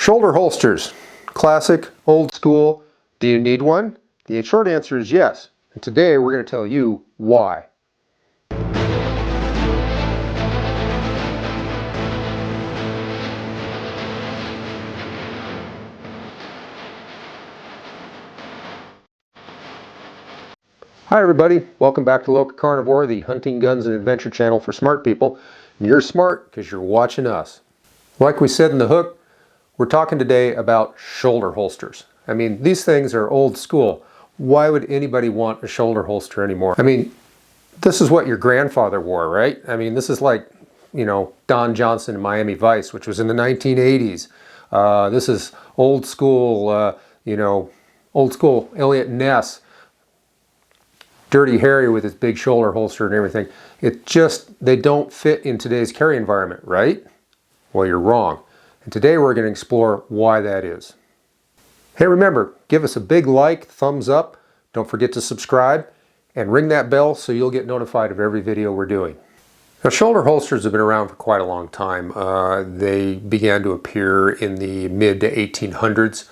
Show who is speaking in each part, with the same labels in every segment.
Speaker 1: Shoulder holsters, classic, old school. Do you need one? The short answer is yes. And today we're going to tell you why. Hi everybody, welcome back to LocaCarnivore, the hunting, guns, and adventure channel for smart people. And you're smart because you're watching us. Like we said in the hook, we're talking today about shoulder holsters. I mean, these things are old school. Why would anybody want a shoulder holster anymore? I mean, this is what your grandfather wore, right? I mean, this is like, you know, Don Johnson in Miami Vice, which was in the 1980s. This is old school, old school Elliot Ness. Dirty Harry with his big shoulder holster and everything. They don't fit in today's carry environment, right? Well, you're wrong. And today we're going to explore why that is. Hey, remember, give us a big like, thumbs up. Don't forget to subscribe and ring that bell so you'll get notified of every video we're doing. Now, shoulder holsters have been around for quite a long time. They began to appear in the mid to 1800s.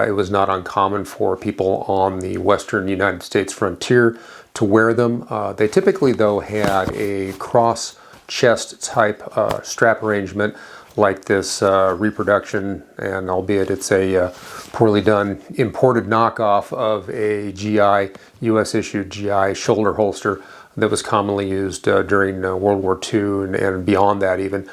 Speaker 1: It was not uncommon for people on the western United States frontier to wear them. They typically, though, had a cross chest type strap arrangement like this reproduction, and albeit it's a poorly done imported knockoff of a GI, US issued GI shoulder holster that was commonly used during World War II and beyond that even.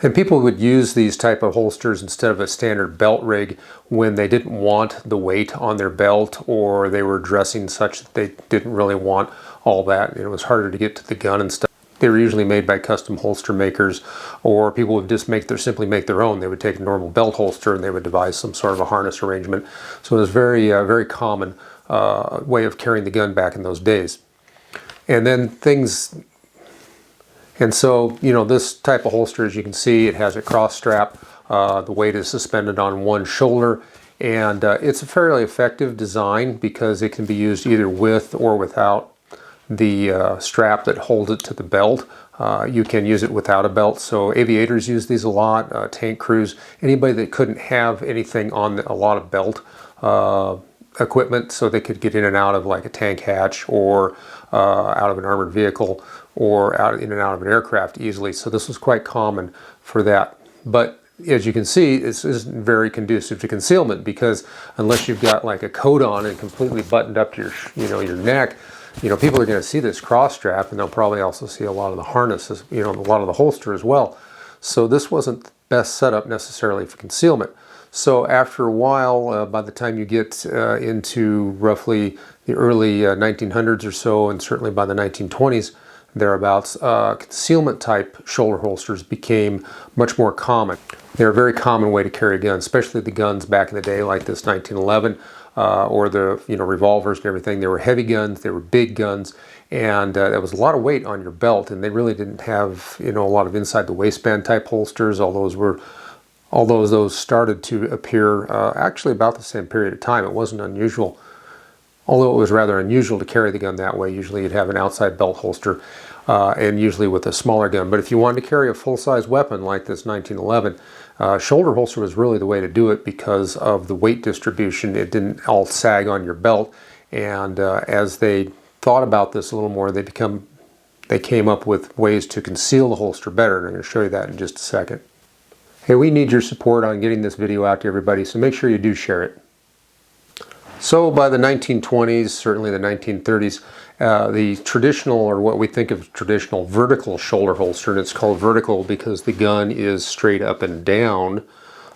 Speaker 1: And people would use these type of holsters instead of a standard belt rig when they didn't want the weight on their belt, or they were dressing such that they didn't really want all that. It was harder to get to the gun and stuff. They were usually made by custom holster makers, or people would just simply make their own. They would take a normal belt holster and they would devise some sort of a harness arrangement. So it was very common way of carrying the gun back in those days. And so, you know, this type of holster, as you can see, it has a cross strap. The weight is suspended on one shoulder, and it's a fairly effective design because it can be used either with or without the strap that holds it to the belt. You can use it without a belt, so aviators use these a lot, tank crews, anybody that couldn't have anything on a lot of belt equipment so they could get in and out of like a tank hatch or out of an armored vehicle or in and out of an aircraft easily. So this was quite common for that. But as you can see, this isn't very conducive to concealment because unless you've got like a coat on and completely buttoned up to your neck, people are going to see this cross strap, and they'll probably also see a lot of the harnesses, a lot of the holster as well. So this wasn't the best setup necessarily for concealment. So after a while, by the time you get into roughly the early 1900s or so, and certainly by the 1920s, thereabouts, concealment type shoulder holsters became much more common. They're a very common way to carry a gun, especially the guns back in the day like this 1911 or the revolvers and everything. They were heavy guns, they were big guns, and there was a lot of weight on your belt, and they really didn't have a lot of inside the waistband type holsters. Although those started to appear actually about the same period of time. It wasn't unusual. Although it was rather unusual to carry the gun that way. Usually you'd have an outside belt holster and usually with a smaller gun. But if you wanted to carry a full-size weapon like this 1911, shoulder holster was really the way to do it because of the weight distribution. It didn't all sag on your belt. And as they thought about this a little more, they came up with ways to conceal the holster better. And I'm going to show you that in just a second. Hey, we need your support on getting this video out to everybody, so make sure you do share it. So by the 1920s, certainly the 1930s, the traditional, or what we think of traditional vertical shoulder holster, and it's called vertical because the gun is straight up and down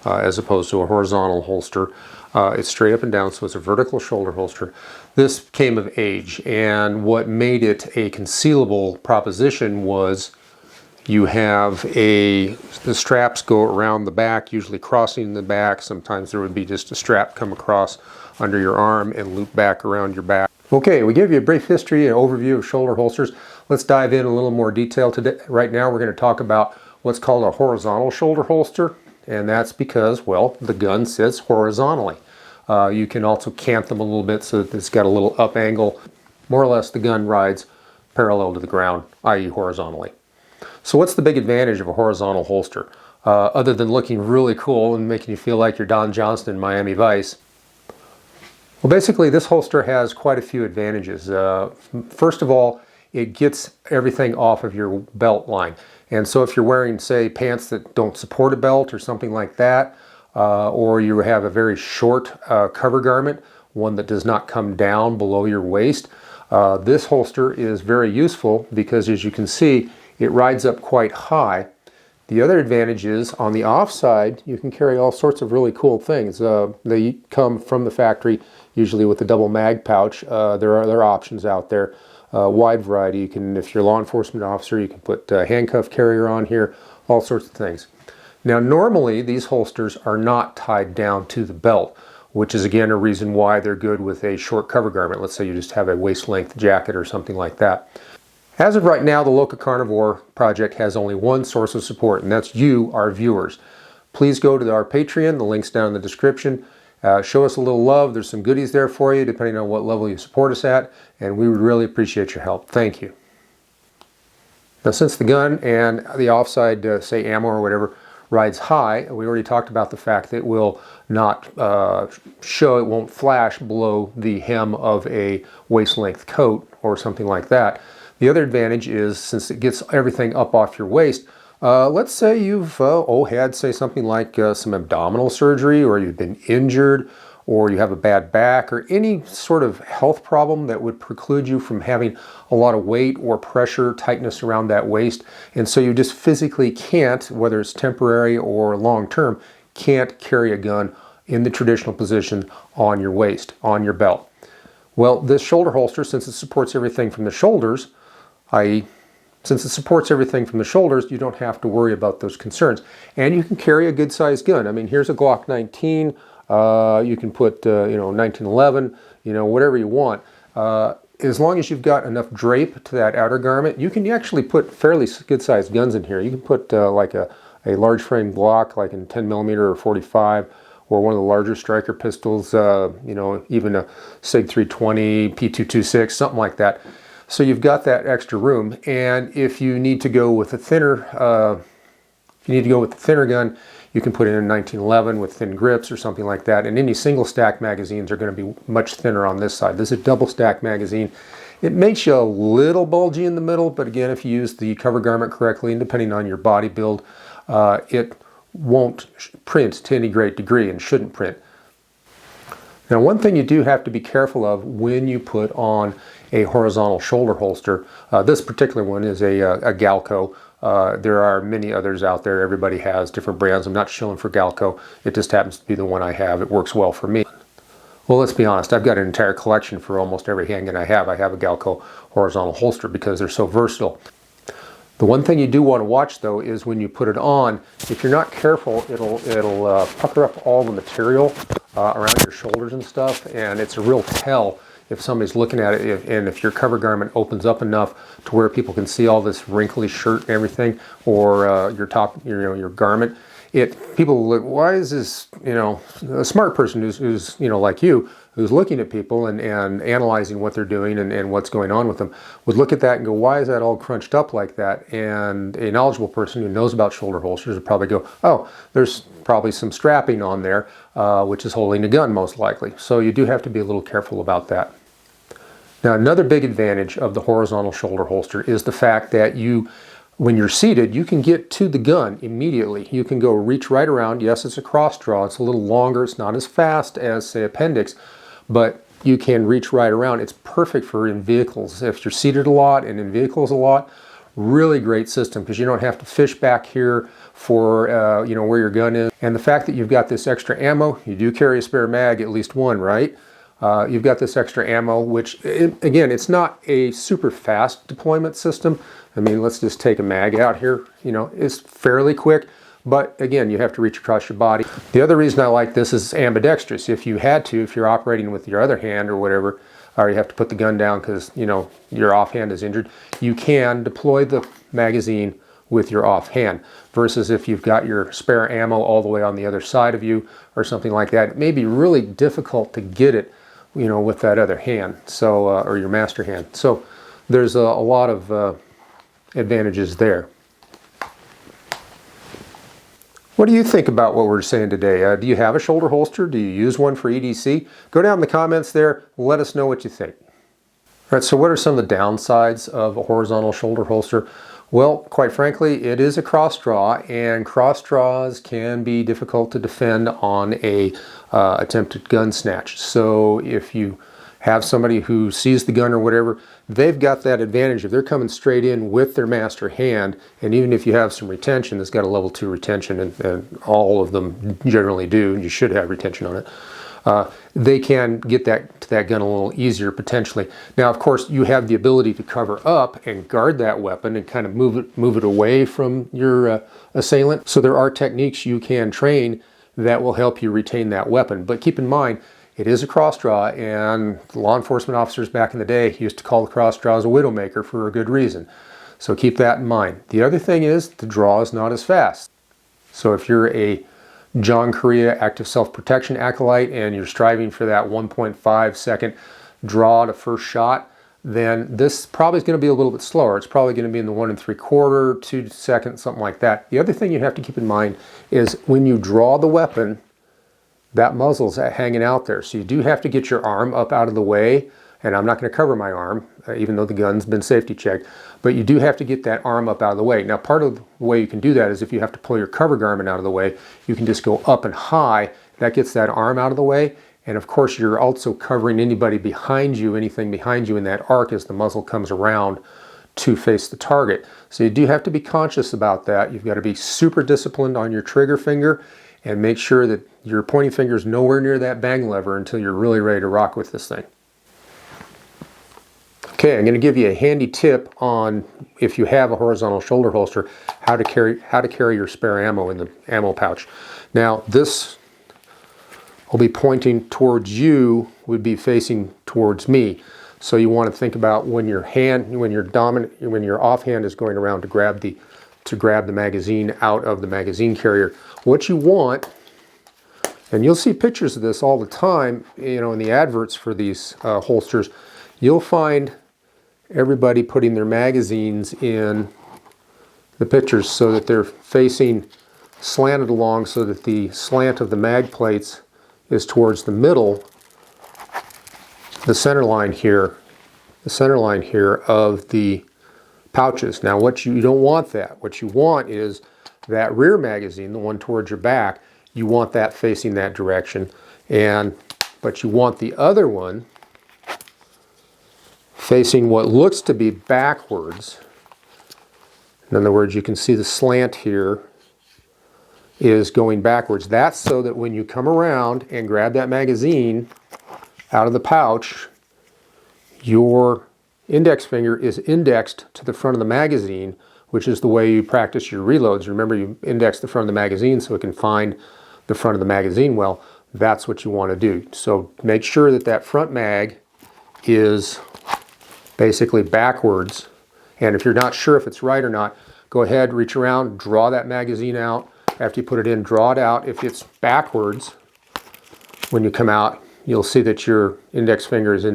Speaker 1: as opposed to a horizontal holster. It's straight up and down, so it's a vertical shoulder holster. This came of age, and what made it a concealable proposition was you have the straps go around the back, usually crossing the back. Sometimes there would be just a strap come across under your arm and loop back around your back. Okay, we gave you a brief history and overview of shoulder holsters. Let's dive in a little more detail today. Right now we're going to talk about what's called a horizontal shoulder holster, and that's because, well, the gun sits horizontally. You can also cant them a little bit so that it's got a little up angle. More or less the gun rides parallel to the ground, i.e. horizontally. So what's the big advantage of a horizontal holster? other than looking really cool and making you feel like you're Don Johnston in Miami Vice. Well, basically this holster has quite a few advantages. First of all, it gets everything off of your belt line. And so if you're wearing, say, pants that don't support a belt or something like that, or you have a very short cover garment, one that does not come down below your waist, this holster is very useful because, as you can see, it rides up quite high. The other advantage is on the off side, you can carry all sorts of really cool things. They come from the factory, usually with a double mag pouch. There are options out there, wide variety. You can, if you're a law enforcement officer, you can put a handcuff carrier on here, all sorts of things. Now, normally these holsters are not tied down to the belt, which is again a reason why they're good with a short cover garment. Let's say you just have a waist-length jacket or something like that. As of right now, the LocaCarnivore project has only one source of support, and that's you, our viewers. Please go to our Patreon, the link's down in the description. Show us a little love. There's some goodies there for you, depending on what level you support us at, and we would really appreciate your help. Thank you. Now, since the gun and the offside, say ammo or whatever, rides high, we already talked about the fact that it will not show, it won't flash below the hem of a waist-length coat or something like that. The other advantage is, since it gets everything up off your waist, let's say you've had, say, something like some abdominal surgery, or you've been injured, or you have a bad back, or any sort of health problem that would preclude you from having a lot of weight or pressure, tightness around that waist, and so you just physically can't, whether it's temporary or long-term, can't carry a gun in the traditional position on your waist, on your belt. Well, this shoulder holster, since it supports everything from the shoulders, since it supports everything from the shoulders, you don't have to worry about those concerns. And you can carry a good-sized gun. I mean, here's a Glock 19. You can put, 1911, whatever you want. As long as you've got enough drape to that outer garment, you can actually put fairly good-sized guns in here. You can put like a large frame Glock, like in 10mm or 45, or one of the larger striker pistols, even a SIG 320, P226, something like that. So you've got that extra room, and if you need to go with a thinner, gun, you can put in a 1911 with thin grips or something like that. And any single stack magazines are going to be much thinner on this side. This is a double stack magazine. It makes you a little bulgy in the middle, but again, if you use the cover garment correctly, and depending on your body build, it won't print to any great degree and shouldn't print. Now, one thing you do have to be careful of when you put on a horizontal shoulder holster, this particular one is a Galco. There are many others out there. Everybody has different brands. I'm not shilling for Galco. It just happens to be the one I have. It works well for me. Well, let's be honest. I've got an entire collection for almost every handgun I have. I have a Galco horizontal holster because they're so versatile. The one thing you do want to watch, though, is when you put it on, if you're not careful, it'll pucker up all the material around your shoulders and stuff, and it's a real tell if somebody's looking at it, and if your cover garment opens up enough to where people can see all this wrinkly shirt and everything, or your garment. People look, why is this, a smart person who's like you, who's looking at people and analyzing what they're doing and what's going on with them, would look at that and go, why is that all crunched up like that? And a knowledgeable person who knows about shoulder holsters would probably go, oh, there's probably some strapping on there, which is holding the gun most likely. So you do have to be a little careful about that. Now, another big advantage of the horizontal shoulder holster is the fact that when you're seated, you can get to the gun immediately. You can go reach right around. Yes, it's a cross draw. It's a little longer. It's not as fast as, say, appendix, but you can reach right around. It's perfect for in vehicles. If you're seated a lot and in vehicles a lot, really great system because you don't have to fish back here for where your gun is. And the fact that you've got this extra ammo, you do carry a spare mag, at least one, right? You've got this extra ammo, which, again, it's not a super fast deployment system. I mean, let's just take a mag out here. It's fairly quick, but again, you have to reach across your body. The other reason I like this is ambidextrous. If you're operating with your other hand or whatever, or you have to put the gun down because, your offhand is injured, you can deploy the magazine with your offhand, versus if you've got your spare ammo all the way on the other side of you or something like that, it may be really difficult to get it with that other hand, so or your master hand. So there's a lot of advantages there. What do you think about what we're saying today? Do you have a shoulder holster? Do you use one for EDC? Go down in the comments there. Let us know what you think. All right, so what are some of the downsides of a horizontal shoulder holster? Well, quite frankly, it is a cross draw, and cross draws can be difficult to defend on a attempted gun snatch. So if you have somebody who sees the gun or whatever, they've got that advantage. If they're coming straight in with their master hand, and even if you have some retention, it's got a level 2 retention, and all of them generally do, you should have retention on it, they can get to that gun a little easier potentially. Now, of course, you have the ability to cover up and guard that weapon and kind of move it away from your assailant. So there are techniques you can train that will help you retain that weapon. But keep in mind, it is a cross draw, and law enforcement officers back in the day used to call the cross draws a widowmaker for a good reason. So keep that in mind. The other thing is the draw is not as fast. So if you're a John Correa active self-protection acolyte and you're striving for that 1.5 second draw to first shot, then this probably is going to be a little bit slower. It's probably going to be in the 1 3/4, 2 seconds, something like that. The other thing you have to keep in mind is when you draw the weapon, that muzzle's hanging out there. So you do have to get your arm up out of the way, and I'm not going to cover my arm, even though the gun's been safety checked, but you do have to get that arm up out of the way. Now, part of the way you can do that is if you have to pull your cover garment out of the way, you can just go up and high. That gets that arm out of the way, and of course you're also covering anybody behind you, anything behind you in that arc as the muzzle comes around to face the target. So you do have to be conscious about that. You've got to be super disciplined on your trigger finger and make sure that your pointing finger is nowhere near that bang lever until you're really ready to rock with this thing. Okay, I'm going to give you a handy tip on, if you have a horizontal shoulder holster, how to carry your spare ammo in the ammo pouch. Now, this will be pointing towards you, would be facing towards me. So you want to think about when your offhand is going around to grab the magazine out of the magazine carrier. What you want, and you'll see pictures of this all the time, you know, in the adverts for these holsters, you'll find everybody putting their magazines in the pictures so that they're facing slanted along, so that the slant of the mag plates is towards the middle, the center line here of the pouches. Now, you don't want that. What you want is that rear magazine, the one towards your back, you want that facing that direction, but you want the other one facing what looks to be backwards. In other words, you can see the slant here is going backwards. That's so that when you come around and grab that magazine out of the pouch, your index finger is indexed to the front of the magazine, which is the way you practice your reloads. Remember, you index the front of the magazine so it can find the front of the magazine well. That's what you want to do. So make sure that that front mag is basically backwards, and if you're not sure if it's right or not, go ahead, reach around, draw that magazine out. After you put it in, draw it out. If it's backwards, when you come out, you'll see that your index finger is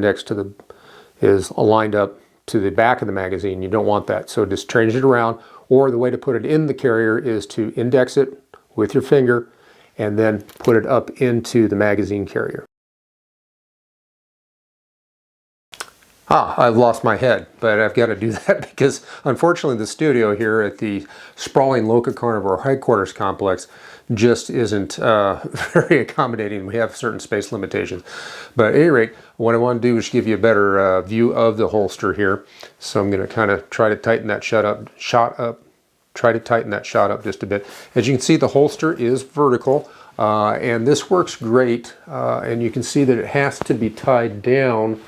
Speaker 1: aligned up to the back of the magazine. You don't want that, so just change it around, or the way to put it in the carrier is to index it with your finger and then put it up into the magazine carrier. I've lost my head, but I've got to do that because unfortunately the studio here at the sprawling LocaCarnivore headquarters complex just isn't very accommodating. We have certain space limitations. But at any rate, what I want to do is give you a better view of the holster here. So I'm going to kind of try to tighten that shot up just a bit. As you can see, the holster is vertical, and this works great. And you can see that it has to be tied down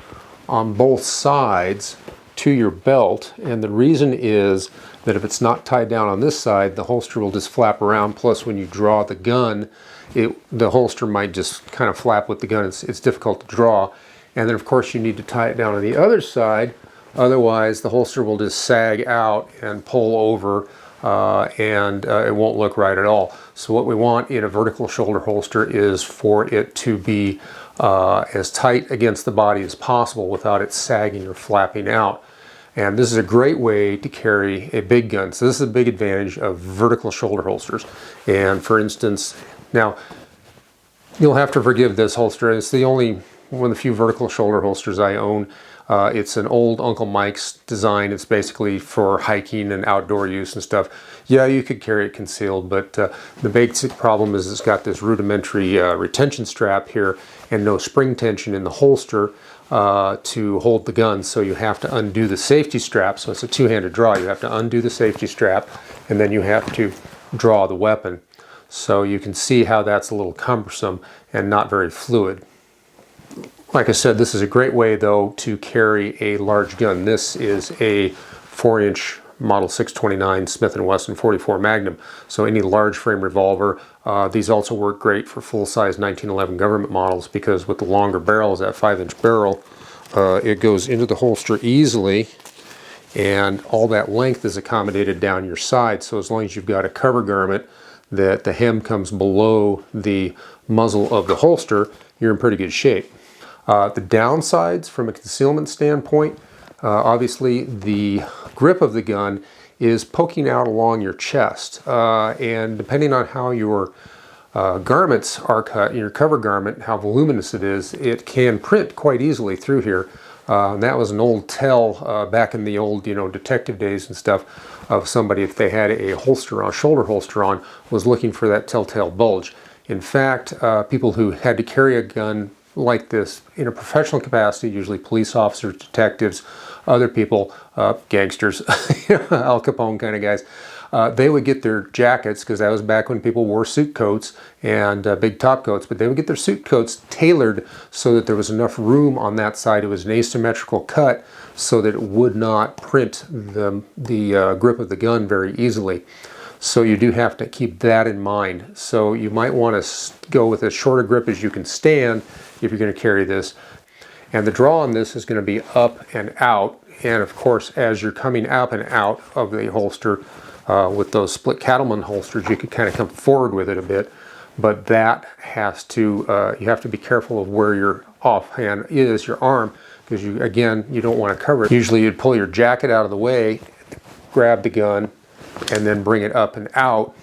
Speaker 1: on both sides to your belt, and the reason is that if it's not tied down on this side, the holster will just flap around. Plus, when you draw the gun, the holster might just kind of flap with the gun. It's difficult to draw. And then of course you need to tie it down on the other side, otherwise the holster will just sag out and pull over, and it won't look right at all. So what we want in a vertical shoulder holster is for it to be as tight against the body as possible without it sagging or flapping out. And this is a great way to carry a big gun. So this is a big advantage of vertical shoulder holsters. And for instance, now you'll have to forgive this holster. It's the only one of the few vertical shoulder holsters I own. It's an old Uncle Mike's design. It's basically for hiking and outdoor use and stuff. Yeah, you could carry it concealed, but the basic problem is it's got this rudimentary retention strap here and no spring tension in the holster to hold the gun. So you have to undo the safety strap. So it's a two-handed draw. You have to undo the safety strap and then you have to draw the weapon. So you can see how that's a little cumbersome and not very fluid. Like I said, this is a great way though to carry a large gun. This is a 4-inch Model 629 Smith & Wesson 44 Magnum. So any large frame revolver. These also work great for full-size 1911 government models because with the longer barrels, that 5-inch barrel, it goes into the holster easily and all that length is accommodated down your side. So as long as you've got a cover garment that the hem comes below the muzzle of the holster, you're in pretty good shape. The downsides from a concealment standpoint, obviously the grip of the gun is poking out along your chest, and depending on how your garments are cut, your cover garment, how voluminous it is, it can print quite easily through here. That was an old tell back in the old, detective days and stuff of somebody, if they had a holster on, shoulder holster on, was looking for that telltale bulge. In fact, people who had to carry a gun like this in a professional capacity, usually police officers, detectives, other people, gangsters, Al Capone kind of guys, they would get their jackets, because that was back when people wore suit coats and big top coats, but they would get their suit coats tailored so that there was enough room on that side. It was an asymmetrical cut so that it would not print the grip of the gun very easily. So you do have to keep that in mind. So you might want to go with as short a grip as you can stand if you're going to carry this. And the draw on this is going to be up and out. And of course, as you're coming up and out of the holster, with those split cattleman holsters, you could kind of come forward with it a bit. But that has to, you have to be careful of where your offhand is, your arm, because you don't want to cover it. Usually you'd pull your jacket out of the way, grab the gun, and then bring it up and out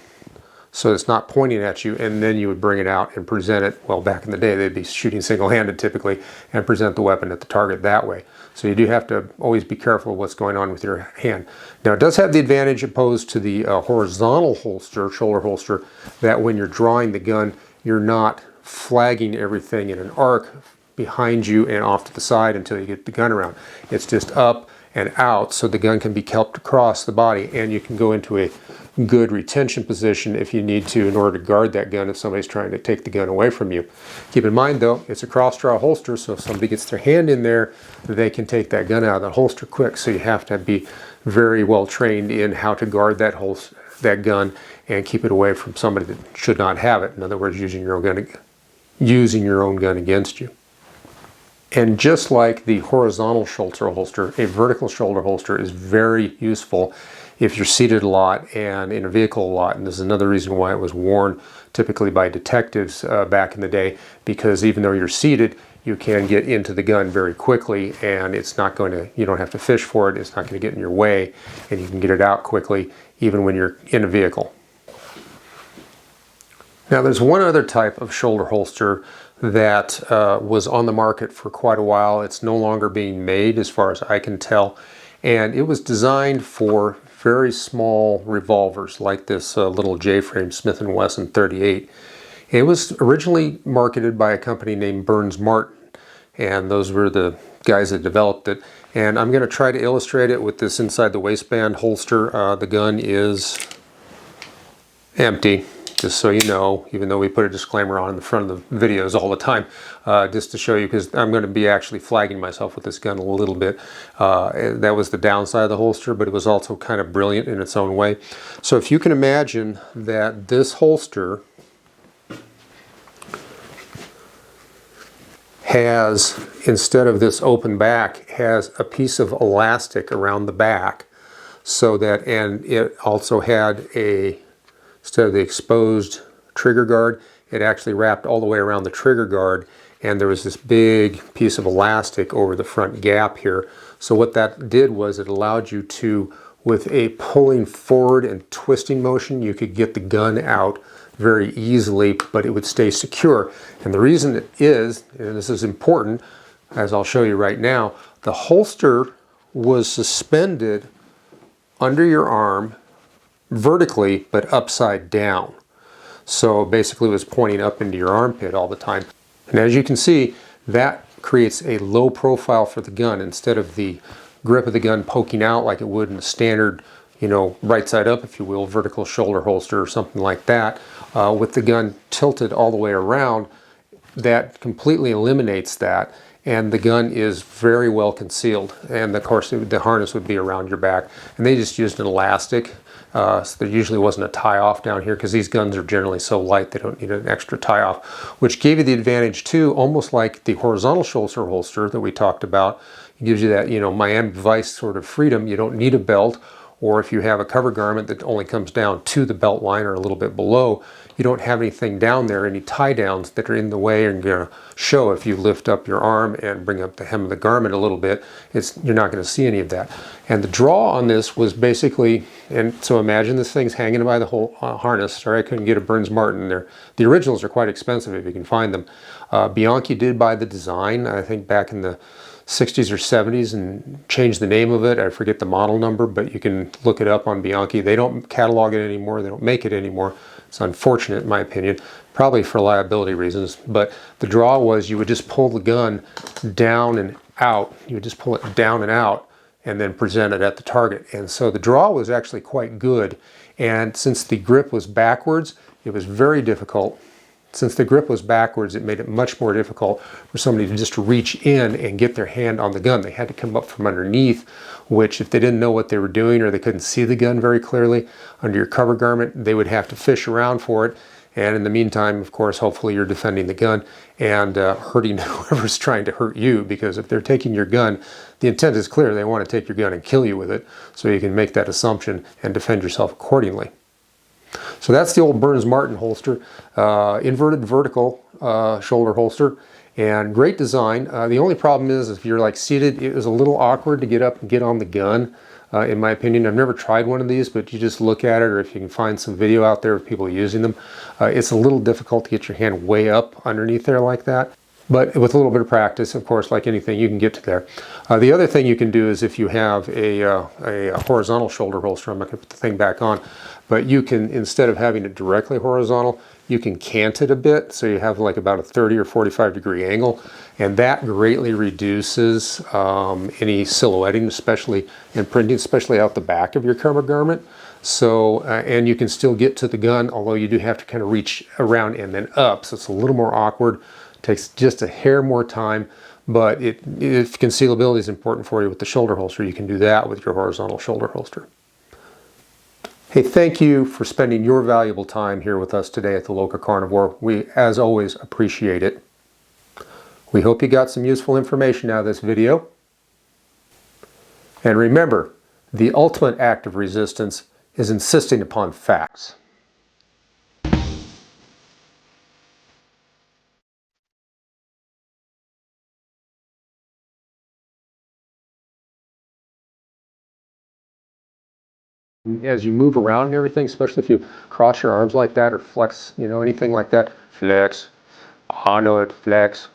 Speaker 1: so it's not pointing at you, and then you would bring it out and present it. Well, back in the day, they'd be shooting single-handed typically and present the weapon at the target that way. So you do have to always be careful of what's going on with your hand. Now, it does have the advantage opposed to the horizontal holster, shoulder holster, that when you're drawing the gun, you're not flagging everything in an arc behind you and off to the side until you get the gun around. It's just up and out, so the gun can be kept across the body, and you can go into a good retention position if you need to in order to guard that gun if somebody's trying to take the gun away from you. Keep in mind though, it's a cross-draw holster, so if somebody gets their hand in there, they can take that gun out of the holster quick, so you have to be very well trained in how to guard that gun and keep it away from somebody that should not have it. In other words, using your own gun against you. And just like the horizontal shoulder holster, a vertical shoulder holster is very useful if you're seated a lot and in a vehicle a lot. And this is another reason why it was worn typically by detectives back in the day, because even though you're seated, you can get into the gun very quickly, and it's not going to, you don't have to fish for it, it's not going to get in your way, and you can get it out quickly even when you're in a vehicle. Now there's one other type of shoulder holster that was on the market for quite a while. It's no longer being made as far as I can tell, and it was designed for very small revolvers like this little J-frame Smith & Wesson 38. It was originally marketed by a company named Burns Martin, and those were the guys that developed it. And I'm going to try to illustrate it with this inside the waistband holster. The gun is empty, just so you know, even though we put a disclaimer on in the front of the videos all the time, just to show you, because I'm going to be actually flagging myself with this gun a little bit. That was the downside of the holster, but it was also kind of brilliant in its own way. So if you can imagine that this holster has, instead of this open back, has a piece of elastic around the back, so that, and it also had a, instead of the exposed trigger guard, it actually wrapped all the way around the trigger guard, and there was this big piece of elastic over the front gap here. So what that did was it allowed you to, with a pulling forward and twisting motion, you could get the gun out very easily, but it would stay secure. And the reason it is, and this is important, as I'll show you right now, the holster was suspended under your arm vertically, but upside down. So basically it was pointing up into your armpit all the time. And as you can see, that creates a low profile for the gun. Instead of the grip of the gun poking out like it would in a standard, right side up, if you will, vertical shoulder holster or something like that, with the gun tilted all the way around, that completely eliminates that. And the gun is very well concealed. And of course, the harness would be around your back. And they just used an elastic. So there usually wasn't a tie-off down here because these guns are generally so light they don't need an extra tie-off, which gave you the advantage too, almost like the horizontal shoulder holster that we talked about. It gives you that, Miami Vice sort of freedom. You don't need a belt, or if you have a cover garment that only comes down to the belt line or a little bit below, you don't have anything down there, any tie downs that are in the way and going to show if you lift up your arm and bring up the hem of the garment a little bit. You're not going to see any of that. And the draw on this was basically, and so imagine this thing's hanging by the whole harness. Sorry I couldn't get a Burns Martin there. The originals are quite expensive if you can find them. Bianchi did buy the design, I think back in the 60s or 70s, and changed the name of it. I forget the model number, but you can look it up on Bianchi. They don't catalog it anymore. They don't make it anymore. It's unfortunate in my opinion, probably for liability reasons. But the draw was you would just pull the gun down and out. You would just pull it down and out and then present it at the target. And so the draw was actually quite good. And since the grip was backwards, it was very difficult. Since the grip was backwards, it made it much more difficult for somebody to just reach in and get their hand on the gun. They had to come up from underneath, which if they didn't know what they were doing or they couldn't see the gun very clearly under your cover garment, they would have to fish around for it. And in the meantime, of course, hopefully you're defending the gun and hurting whoever's trying to hurt you, because if they're taking your gun, the intent is clear. They want to take your gun and kill you with it, so you can make that assumption and defend yourself accordingly. So that's the old Burns Martin holster, inverted vertical shoulder holster, and great design. The only problem is if you're like seated, it was a little awkward to get up and get on the gun, in my opinion. I've never tried one of these, but you just look at it, or if you can find some video out there of people using them, it's a little difficult to get your hand way up underneath there like that. But with a little bit of practice, of course, like anything, you can get to there. The other thing you can do is if you have a horizontal shoulder holster, I'm not going to put the thing back on, but you can, instead of having it directly horizontal, you can cant it a bit, so you have like about a 30 or 45 degree angle, and that greatly reduces any silhouetting, especially in printing, especially out the back of your cover garment. So, and you can still get to the gun, although you do have to kind of reach around and then up, so it's a little more awkward. Takes just a hair more time, but if concealability is important for you with the shoulder holster, you can do that with your horizontal shoulder holster. Hey, thank you for spending your valuable time here with us today at the LocaCarnivore. We, as always, appreciate it. We hope you got some useful information out of this video. And remember, the ultimate act of resistance is insisting upon facts. As you move around and everything, especially if you cross your arms like that or flex, anything like that, flex. I know it, flex.